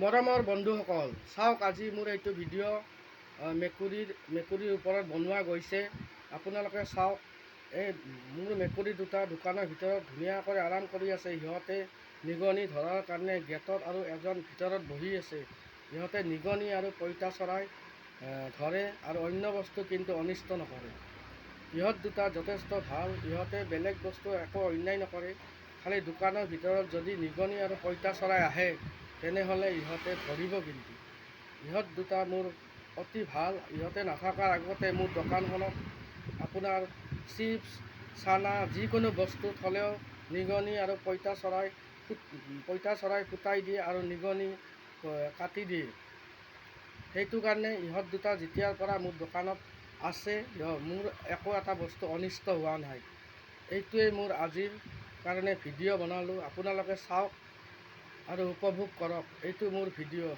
মৰমৰ বন্ধুসকল, চাওক আজি মোৰ এইটো ভিডিঅ' মেকুৰীৰ ওপৰত বনোৱা গৈছে। আপোনালোকে চাওক, এই মোৰ মেকুৰী দুটা দোকানৰ ভিতৰত ধুনীয়াকৈ আৰাম কৰি আছে। সিহঁতে নিগনি ধৰাৰ কাৰণে গেটত আৰু এজন ভিতৰত বহি আছে। সিহঁতে নিগনি আৰু পঁইতা চৰাই ধৰে আৰু অন্য বস্তু কিন্তু অনিষ্ট নকৰে। ইহঁত দুটা যথেষ্ট ভাল। ইহঁতে বেলেগ বস্তু একো অন্যায় নকৰে। খালি দোকানৰ ভিতৰত যদি নিগনি আৰু পঁইতা চৰাই আহে তেনেহ'লে ইহঁতে ধৰিব। কিন্তু ইহঁত দুটা মোৰ অতি ভাল। ইহঁতে নাথকাৰ আগতে মোৰ দোকানখনত আপোনাৰ চিপছ, চানা যিকোনো বস্তু থ'লেও নিগনি আৰু পঁইতা চৰাই ফুটাই দিয়ে আৰু নিগনি কাটি দিয়ে। সেইটো কাৰণে ইহঁত দুটা যেতিয়াৰ পৰা মোৰ দোকানত আছে মোৰ একো এটা বস্তু অনিষ্ট হোৱা নাই। এইটোৱেই মোৰ আজিৰ কাৰণে ভিডিঅ' বনালোঁ। আপোনালোকে চাওক আৰু উপভোগ কৰক। এইটো মোৰ ভিডিঅ'।